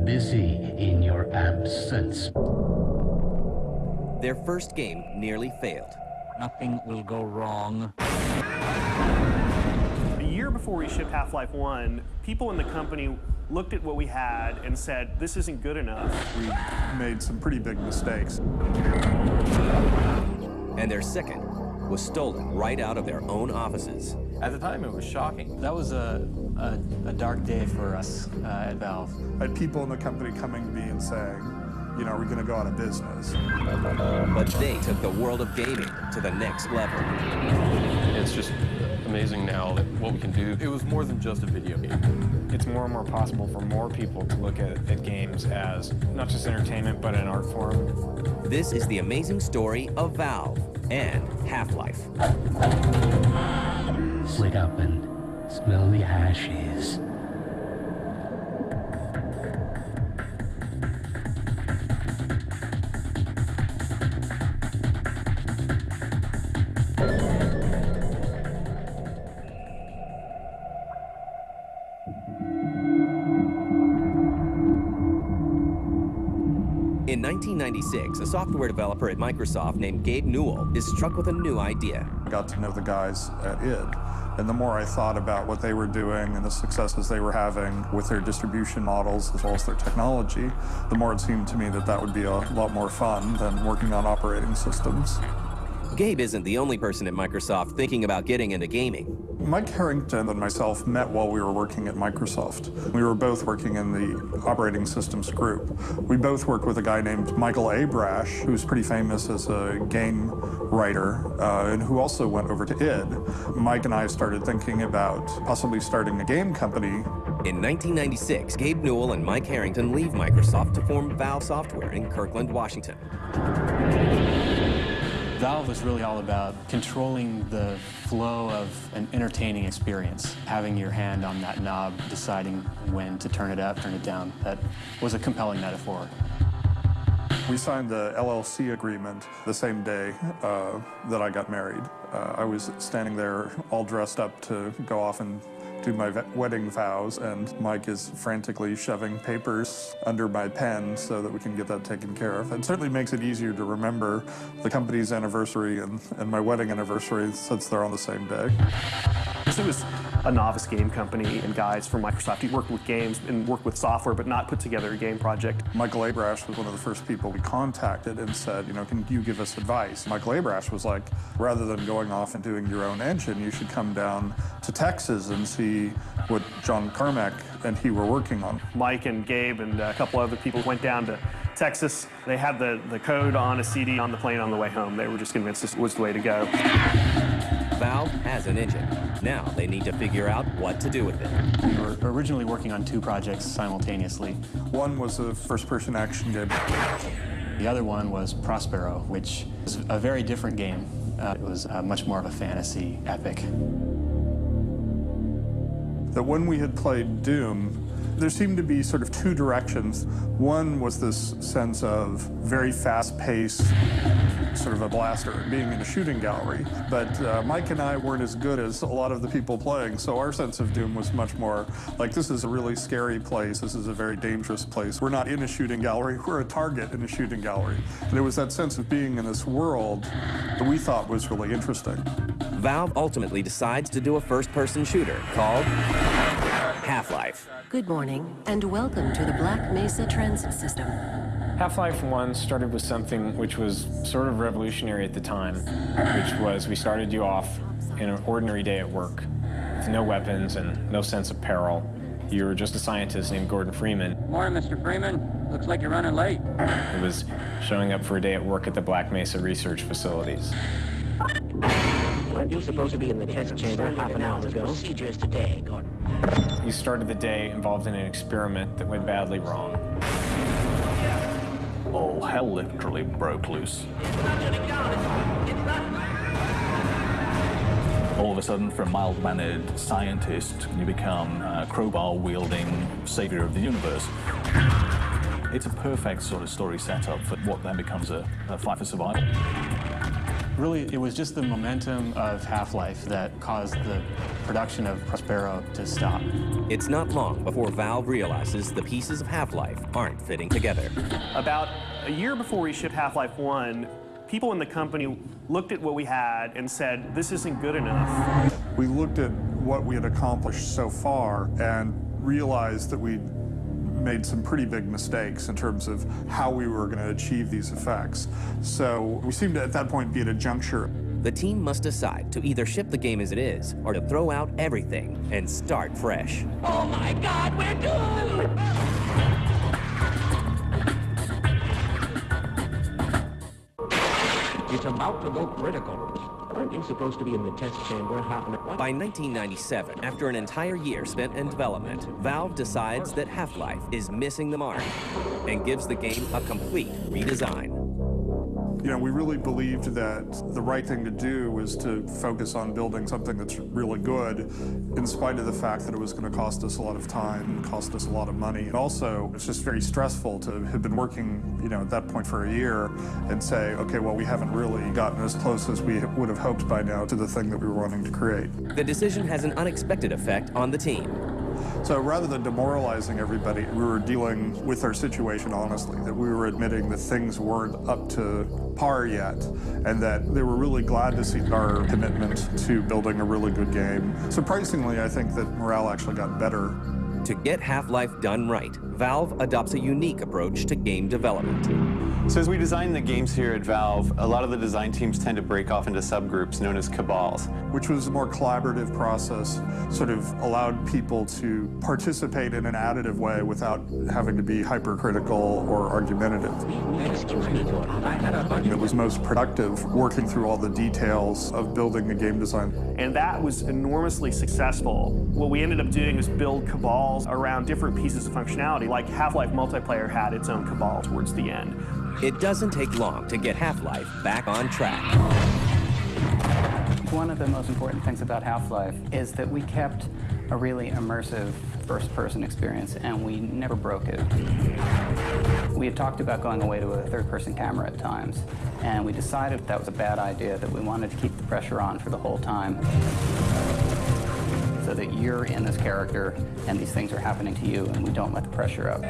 busy in your absence. Their first game nearly failed. Nothing will go wrong. A year before we shipped Half-Life 1, people in the company looked at what we had and said, this isn't good enough. We made some pretty big mistakes. And their second was stolen right out of their own offices. At the time, it was shocking. That was a dark day for us at Valve. I had people in the company coming to me and saying, you know, are we going to go out of business? But they took the world of gaming to the next level. It's just amazing now that what we can do. It was more than just a video game. It's more and more possible for more people to look at games as not just entertainment, but an art form. This is the amazing story of Valve and Half-Life. Wake up and smell the ashes. In 1996, a software developer at Microsoft named Gabe Newell is struck with a new idea. I got to know the guys at id, and the more I thought about what they were doing and the successes they were having with their distribution models as well as their technology, the more it seemed to me that that would be a lot more fun than working on operating systems. Gabe isn't the only person at Microsoft thinking about getting into gaming. Mike Harrington and myself met while we were working at Microsoft. We were both working in the operating systems group. We both worked with a guy named Michael Abrash, who's pretty famous as a game writer, and who also went over to id. Mike and I started thinking about possibly starting a game company. In 1996, Gabe Newell and Mike Harrington leave Microsoft to form Valve Software in Kirkland, Washington. Valve was really all about controlling the flow of an entertaining experience, having your hand on that knob, deciding when to turn it up, turn it down. That was a compelling metaphor. We signed the LLC agreement the same day that I got married. I was standing there all dressed up to go off and do my wedding vows, and Mike is frantically shoving papers under my pen so that we can get that taken care of. It certainly makes it easier to remember the company's anniversary and my wedding anniversary since they're on the same day. It was a novice game company, and guys from Microsoft who worked with games and worked with software, but not put together a game project. Michael Abrash was one of the first people we contacted and said, you know, can you give us advice? Michael Abrash was like, rather than going off and doing your own engine, you should come down to Texas and see what John Carmack and he were working on. Mike and Gabe and a couple other people went down to Texas. They had the code on a CD on the plane on the way home. They were just convinced this was the way to go. Valve has an engine. Now they need to figure out what to do with it. We were originally working on two projects simultaneously. One was a first-person action game. The other one was Prospero, which was a very different game. It was much more of a fantasy epic. That when we had played Doom, there seemed to be sort of two directions. One was this sense of very fast-paced, sort of a blaster, being in a shooting gallery. But Mike and I weren't as good as a lot of the people playing, so our sense of Doom was much more like, this is a really scary place, this is a very dangerous place. We're not in a shooting gallery, we're a target in a shooting gallery. And it was that sense of being in this world that we thought was really interesting. Valve ultimately decides to do a first-person shooter called Half-Life. Good morning, and welcome to the Black Mesa Transit System. Half-Life 1 started with something which was sort of revolutionary at the time, which was we started you off in an ordinary day at work with no weapons and no sense of peril. You were just a scientist named Gordon Freeman. Morning, Mr. Freeman. Looks like you're running late. It was showing up for a day at work at the Black Mesa research facilities. Weren't you supposed to be in the test chamber half an hour ago? Procedures today, Gordon. You started the day involved in an experiment that went badly wrong. Oh, hell literally broke loose. All of a sudden, from mild-mannered scientist, you become a crowbar-wielding savior of the universe. It's a perfect sort of story setup for what then becomes a fight for survival. Really, it was just the momentum of Half-Life that caused the production of Prospero to stop. It's not long before Valve realizes the pieces of Half-Life aren't fitting together. About a year before we shipped Half-Life 1, people in the company looked at what we had and said, this isn't good enough. We looked at what we had accomplished so far and realized that we'd made some pretty big mistakes in terms of how we were going to achieve these effects. So we seemed to, at that point, be at a juncture. The team must decide to either ship the game as it is or to throw out everything and start fresh. Oh my God, we're doomed! It's about to go critical. Aren't you supposed to be in the test chamber half an hour? By 1997, after an entire year spent in development, Valve decides that Half-Life is missing the mark and gives the game a complete redesign. You know, we really believed that the right thing to do was to focus on building something that's really good, in spite of the fact that it was going to cost us a lot of time and cost us a lot of money. And also, it's just very stressful to have been working, you know, at that point for a year and say, okay, well, we haven't really gotten as close as we would have hoped by now to the thing that we were wanting to create. The decision has an unexpected effect on the team. So rather than demoralizing everybody, we were dealing with our situation honestly, that we were admitting that things weren't up to par yet, and that they were really glad to see our commitment to building a really good game. Surprisingly, I think that morale actually got better. To get Half-Life done right, Valve adopts a unique approach to game development. So as we design the games here at Valve, a lot of the design teams tend to break off into subgroups known as cabals. Which was a more collaborative process, sort of allowed people to participate in an additive way without having to be hypercritical or argumentative. It was most productive working through all the details of building a game design. And that was enormously successful. What we ended up doing was build cabals around different pieces of functionality, like Half-Life multiplayer had its own cabal towards the end. It doesn't take long to get Half-Life back on track. One of the most important things about Half-Life is that we kept a really immersive first-person experience, and we never broke it. We had talked about going away to a third-person camera at times, and we decided that was a bad idea, that we wanted to keep the pressure on for the whole time, so that you're in this character, and these things are happening to you, and we don't let the pressure up.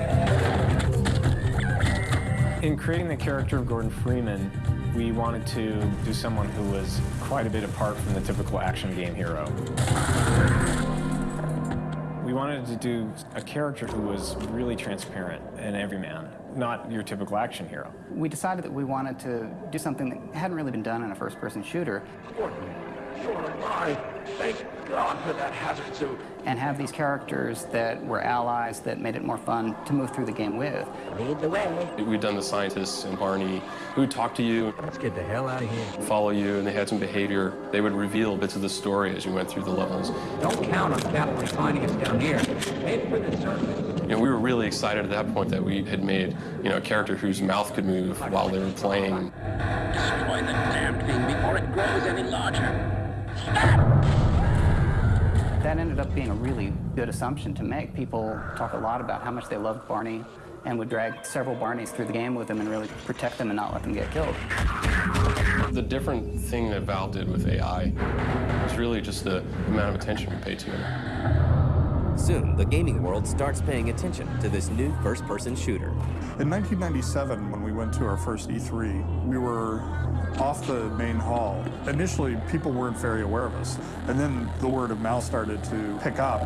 In creating the character of Gordon Freeman, we wanted to do someone who was quite a bit apart from the typical action game hero. We wanted to do a character who was really transparent and everyman, not your typical action hero. We decided that we wanted to do something that hadn't really been done in a first-person shooter. Gordon, you're alive. Thank God for that hazard suit. And have these characters that were allies that made it more fun to move through the game with. Lead the way. We'd done the scientists and Barney who would talk to you. Let's get the hell out of here. Follow you, and they had some behavior. They would reveal bits of the story as you went through the levels. Don't count on Cavalry finding us down here. Wait for the surface. You know, we were really excited at that point that we had made, you know, a character whose mouth could move while they were playing. Destroy the damn thing before it grows any larger. Stop! That ended up being a really good assumption to make. People talk a lot about how much they loved Barney and would drag several Barneys through the game with them and really protect them and not let them get killed. The different thing that Valve did with AI was really just the amount of attention we paid to it. Soon, the gaming world starts paying attention to this new first-person shooter. In 1997, when we went to our first E3, we were off the main hall. Initially, people weren't very aware of us, and then the word of mouth started to pick up.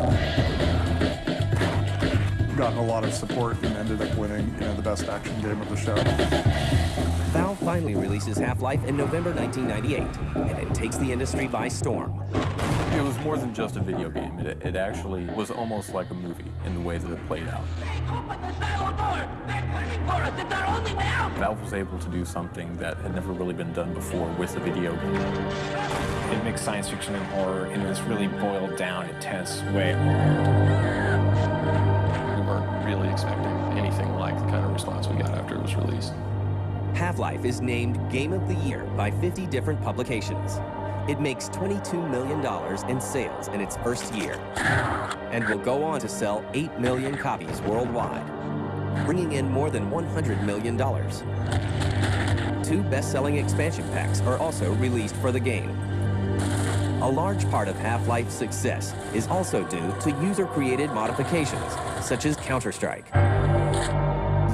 Gotten a lot of support and ended up winning, you know, the best action game of the show. Valve finally releases Half-Life in November 1998, and it takes the industry by storm. It was more than just a video game. It actually was almost like a movie in the way that it played out. Valve was able to do something that had never really been done before with a video game. It mixed science fiction and horror in this really boiled down, intense way. We weren't really expecting anything like the kind of response we got after it was released. Half-Life is named Game of the Year by 50 different publications. It makes $22 million in sales in its first year, and will go on to sell 8 million copies worldwide, bringing in more than $100 million. 2 best-selling expansion packs are also released for the game. A large part of Half-Life's success is also due to user-created modifications, such as Counter-Strike.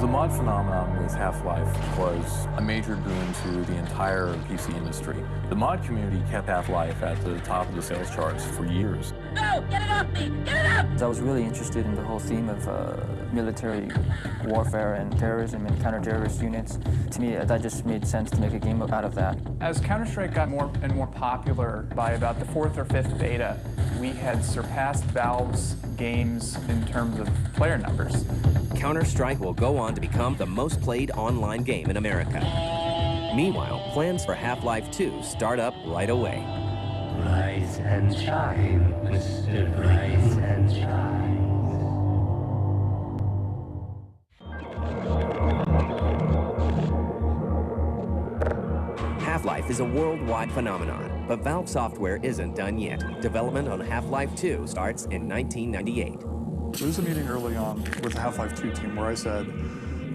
The mod phenomenon with Half-Life was a major boon to the entire PC industry. The mod community kept Half-Life at the top of the sales charts for years. No! Get it off me! Get it up! I was really interested in the whole theme of military warfare and terrorism and counter-terrorist units. To me, that just made sense to make a game out of that. As Counter-Strike got more and more popular, by about the 4th or 5th beta, we had surpassed Valve's games in terms of player numbers. Counter-Strike will go on to become the most played online game in America. Meanwhile, plans for Half-Life 2 start up right away. Rise and shine, Mr. Rise and shine. Half-Life is a worldwide phenomenon, but Valve Software isn't done yet. Development on Half-Life 2 starts in 1998. There was a meeting early on with the Half-Life 2 team where I said,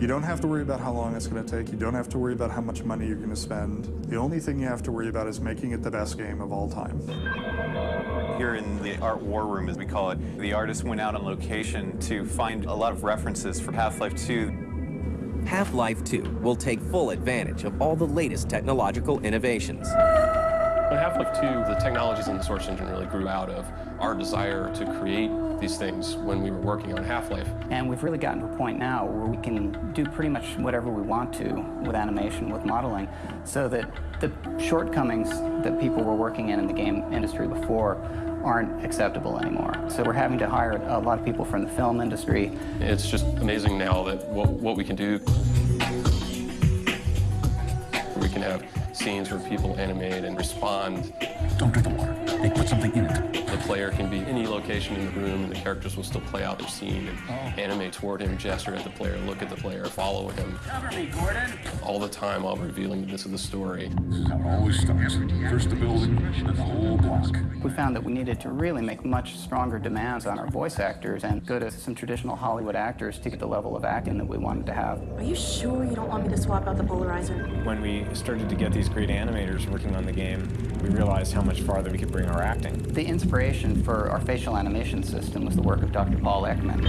you don't have to worry about how long it's going to take. You don't have to worry about how much money you're going to spend. The only thing you have to worry about is making it the best game of all time. Here in the art war room, as we call it, the artists went out on location to find a lot of references for Half-Life 2. Half-Life 2 will take full advantage of all the latest technological innovations. In Half-Life 2, the technologies in the source engine really grew out of our desire to create these things when we were working on Half-Life. And we've really gotten to a point now where we can do pretty much whatever we want to with animation, with modeling, so that the shortcomings that people were working in the game industry before aren't acceptable anymore. So we're having to hire a lot of people from the film industry. It's just amazing now that what we can do. We can have scenes where people animate and respond. Don't drink the water. They put something in it. The player can be any location in the room, and the characters will still play out their scene and animate toward him, gesture at the player, look at the player, follow him. Cover me, Gordon! All the time while revealing this of the story. How it always starts. First the building, then the whole block. We found that we needed to really make much stronger demands on our voice actors and go to some traditional Hollywood actors to get the level of acting that we wanted to have. Are you sure you don't want me to swap out the polarizer? When we started to get these great animators working on the game, we realized how much farther we could bring our acting. The inspiration for our facial animation system was the work of Dr. Paul Ekman.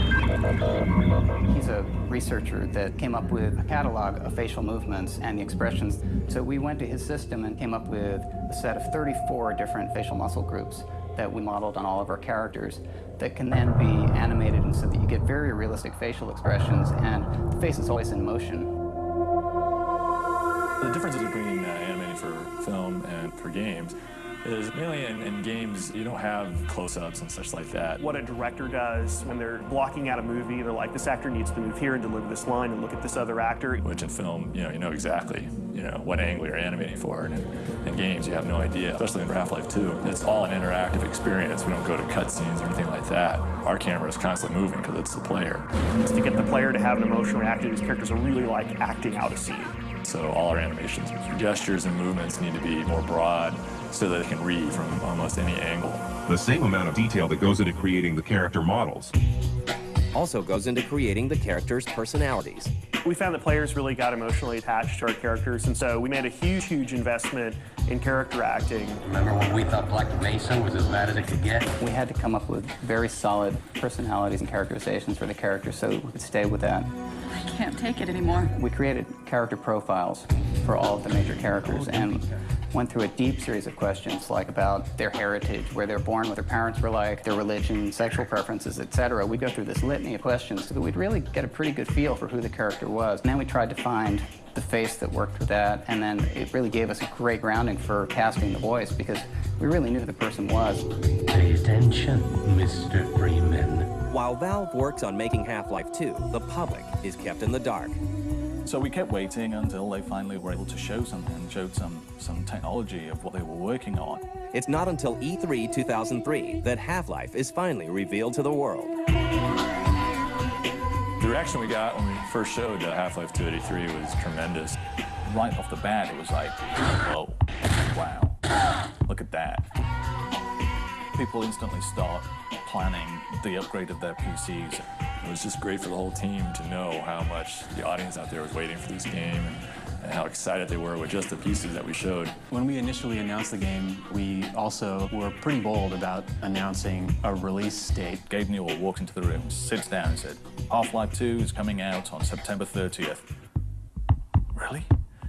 He's a researcher that came up with a catalog of facial movements and the expressions. So we went to his system and came up with a set of 34 different facial muscle groups that we modeled on all of our characters that can then be animated and so that you get very realistic facial expressions and the face is always in motion. The differences between animating for film and for games is mainly in games, you don't have close-ups and such like that. What a director does when they're blocking out a movie, they're like, this actor needs to move here and deliver this line and look at this other actor. Which in film, you know exactly, what angle you're animating for. And in games, you have no idea, especially in Half-Life 2. It's all an interactive experience. We don't go to cutscenes or anything like that. Our camera is constantly moving because it's the player. It's to get the player to have an emotional reaction, these characters are really like acting out a scene. So all our animations, gestures and movements need to be more broad so that it can read from almost any angle. The same amount of detail that goes into creating the character models also goes into creating the characters' personalities. We found that players really got emotionally attached to our characters, and so we made a huge investment in character acting. Remember when we thought Black Mesa was as bad as it could get? We had to come up with very solid personalities and characterizations for the characters so we could stay with that. I can't take it anymore. We created character profiles for all of the major characters and went through a deep series of questions like about their heritage, where they're born, what their parents were like, their religion, sexual preferences, etc. We'd go through this litany of questions so that we'd really get a pretty good feel for who the character was. And then we tried to find the face that worked with that, and then it really gave us a great grounding for casting the voice because we really knew who the person was. Pay attention, Mr. Freeman. While Valve works on making Half-Life 2, the public is kept in the dark. So we kept waiting until they finally were able to show something and showed some technology of what they were working on. It's not until E3 2003 that Half-Life is finally revealed to the world. The reaction we got when we first showed Half-Life 2 at E3 was tremendous. Right off the bat, it was like, whoa, wow, look at that. People instantly start planning the upgrade of their PCs. It was just great for the whole team to know how much the audience out there was waiting for this game and how excited they were with just the pieces that we showed. When we initially announced the game, we also were pretty bold about announcing a release date. Gabe Newell walked into the room, sits down and said, Half-Life 2 is coming out on September 30th. Really?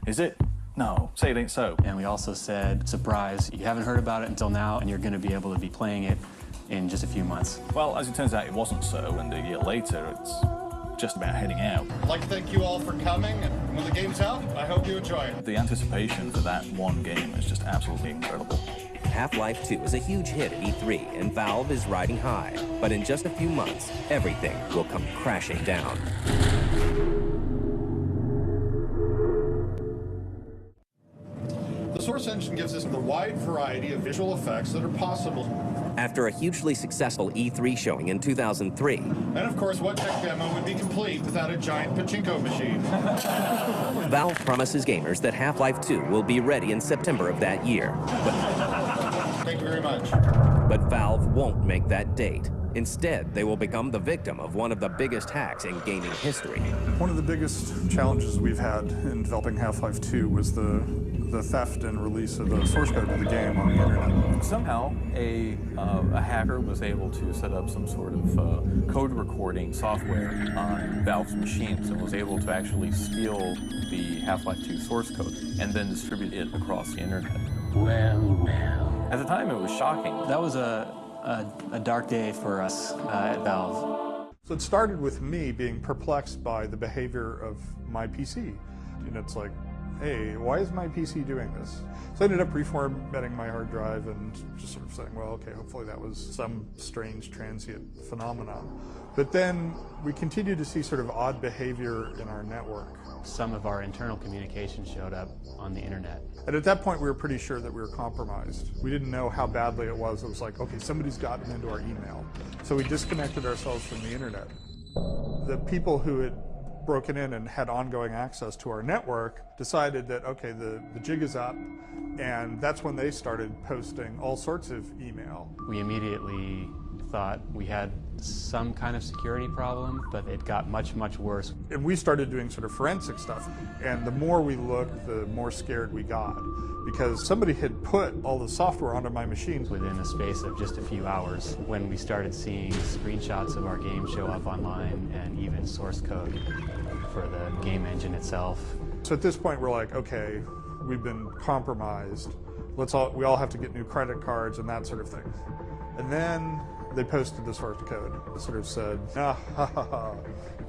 Is it? No, say it ain't so. And we also said, surprise, you haven't heard about it until now, and you're going to be able to be playing it in just a few months. Well, as it turns out, it wasn't so, and a year later, it's just about heading out. I'd like to thank you all for coming, and when the game's out, I hope you enjoy it. The anticipation for that one game is just absolutely incredible. Half-Life 2 is a huge hit at E3, and Valve is riding high. But in just a few months, everything will come crashing down. The Source engine gives us the wide variety of visual effects that are possible. After a hugely successful E3 showing in 2003. And of course, what tech demo would be complete without a giant pachinko machine? Valve promises gamers that Half-Life 2 will be ready in September of that year. Thank you very much. But Valve won't make that date. Instead, they will become the victim of one of the biggest hacks in gaming history. One of the biggest challenges we've had in developing Half-Life 2 was the theft and release of the source code of the game on the internet. Somehow, a hacker was able to set up some sort of code recording software on Valve's machines and was able to actually steal the Half-Life 2 source code and then distribute it across the internet. Well. At the time, it was shocking. That was a dark day for us at Valve. So it started with me being perplexed by the behavior of my PC. And it's like, hey, why is my PC doing this? So I ended up reformatting my hard drive and just sort of saying, well, okay, hopefully that was some strange transient phenomenon. But then we continued to see sort of odd behavior in our network. Some of our internal communication showed up on the internet. And at that point, we were pretty sure that we were compromised. We didn't know how badly it was. It was like, okay, somebody's gotten into our email. So we disconnected ourselves from the internet. The people who had broken in and had ongoing access to our network decided that, okay, the jig is up, and that's when they started posting all sorts of email. We immediately thought we had some kind of security problem, but it got much, much worse. And we started doing sort of forensic stuff, and the more we looked, the more scared we got, because somebody had put all the software onto my machines. Within a space of just a few hours, when we started seeing screenshots of our game show up online and even source code for the game engine itself. So at this point, we're like, okay, we've been compromised. We all have to get new credit cards and that sort of thing. And then they posted the source code. It sort of said, ah, ha, ha, ha,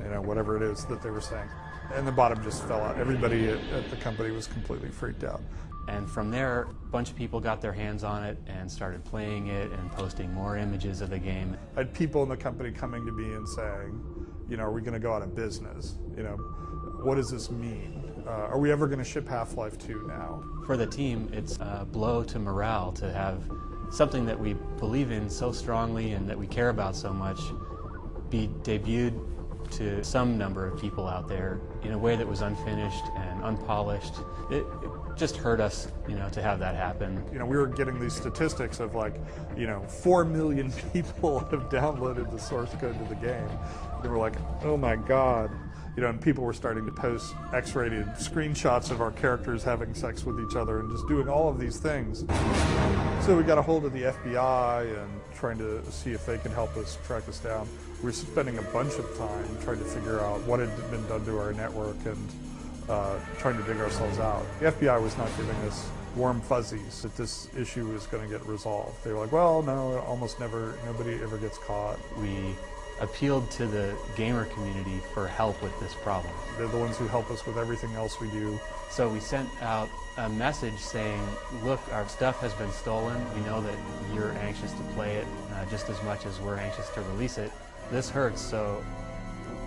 you know, whatever it is that they were saying. And the bottom just fell out. Everybody at the company was completely freaked out. And from there, a bunch of people got their hands on it and started playing it and posting more images of the game. I had people in the company coming to me and saying, you know, are we going to go out of business? You know, what does this mean? Are we ever going to ship Half-Life 2 now? For the team, it's a blow to morale to have something that we believe in so strongly and that we care about so much be debuted to some number of people out there in a way that was unfinished and unpolished. It just hurt us, you know, to have that happen. You know, we were getting these statistics of like, you know, 4 million people have downloaded the source code to the game. And we're like, oh my God. You know, and people were starting to post X-rated screenshots of our characters having sex with each other and just doing all of these things. So we got a hold of the FBI and trying to see if they could help us track us down. We were spending a bunch of time trying to figure out what had been done to our network and trying to dig ourselves out. The FBI was not giving us warm fuzzies that this issue was going to get resolved. They were like, well, no, almost never, nobody ever gets caught. We appealed to the gamer community for help with this problem. They're the ones who help us with everything else we do. So we sent out a message saying, look, our stuff has been stolen. We know that you're anxious to play it just as much as we're anxious to release it. This hurts, so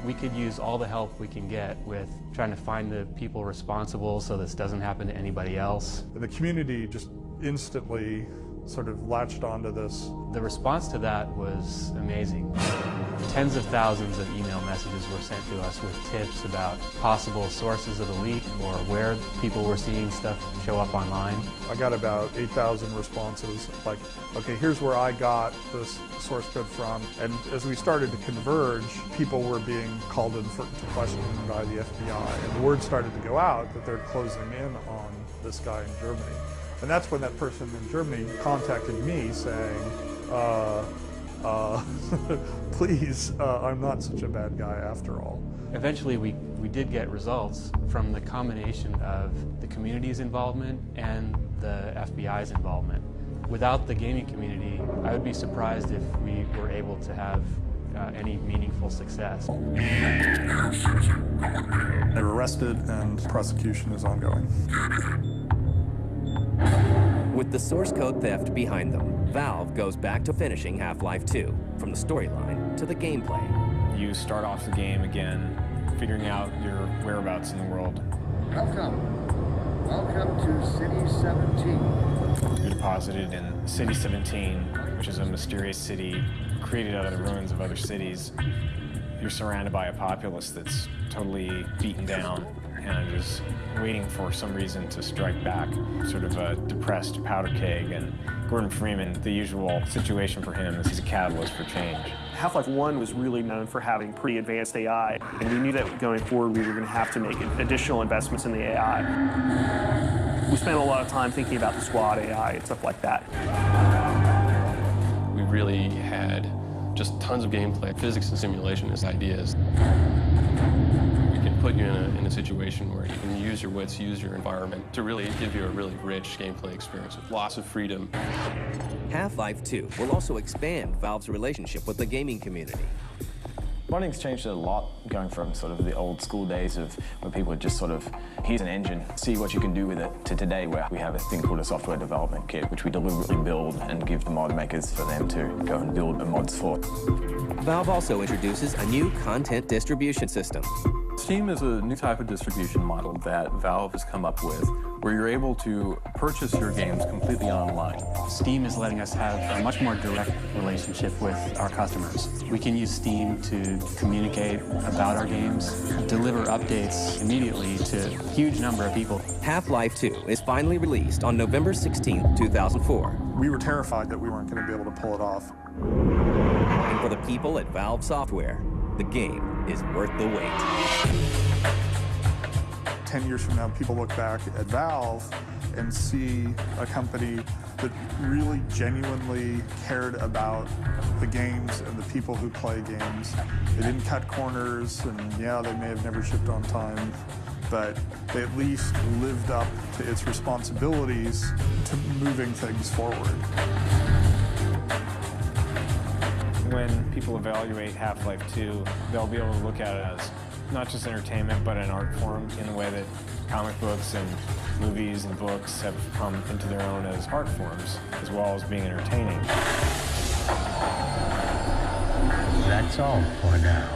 we could use all the help we can get with trying to find the people responsible so this doesn't happen to anybody else. The community just instantly sort of latched onto this. The response to that was amazing. Tens of thousands of email messages were sent to us with tips about possible sources of the leak or where people were seeing stuff show up online. I got about 8,000 responses, like, okay, here's where I got this source code from. And as we started to converge, people were being called in to question by the FBI. And the word started to go out that they're closing in on this guy in Germany. And that's when that person in Germany contacted me saying, please, I'm not such a bad guy after all. Eventually we did get results from the combination of the community's involvement and the FBI's involvement. Without the gaming community, I would be surprised if we were able to have any meaningful success. They were arrested and prosecution is ongoing. With the source code theft behind them, Valve goes back to finishing Half-Life 2, from the storyline to the gameplay. You start off the game again, figuring out your whereabouts in the world. Welcome to City 17. You're deposited in City 17, which is a mysterious city created out of the ruins of other cities. You're surrounded by a populace that's totally beaten down and is waiting for some reason to strike back, sort of a depressed powder keg. And Gordon Freeman, the usual situation for him is he's a catalyst for change. Half-Life 1 was really known for having pretty advanced AI, and we knew that going forward we were going to have to make additional investments in the AI. We spent a lot of time thinking about the squad AI and stuff like that. We really had just tons of gameplay, physics and simulation as ideas. We can put you in a situation where you can use your wits, use your environment to really give you a really rich gameplay experience with lots of freedom. Half-Life 2 will also expand Valve's relationship with the gaming community. Modding's changed a lot, going from sort of the old school days of where people would just sort of, here's an engine, see what you can do with it, to today where we have a thing called a software development kit, which we deliberately build and give the mod makers for them to go and build the mods for. Valve also introduces a new content distribution system. Steam is a new type of distribution model that Valve has come up with, where you're able to purchase your games completely online. Steam is letting us have a much more direct relationship with our customers. We can use Steam to communicate about our games, deliver updates immediately to a huge number of people. Half-Life 2 is finally released on November 16, 2004. We were terrified that we weren't going to be able to pull it off. And for the people at Valve Software, the game is worth the wait. 10 years from now, people look back at Valve and see a company that really genuinely cared about the games and the people who play games. They didn't cut corners, and yeah, they may have never shipped on time, but they at least lived up to its responsibilities to moving things forward. When people evaluate Half-Life 2, they'll be able to look at it as not just entertainment, but an art form in the way that comic books and movies and books have come into their own as art forms, as well as being entertaining. That's all for now.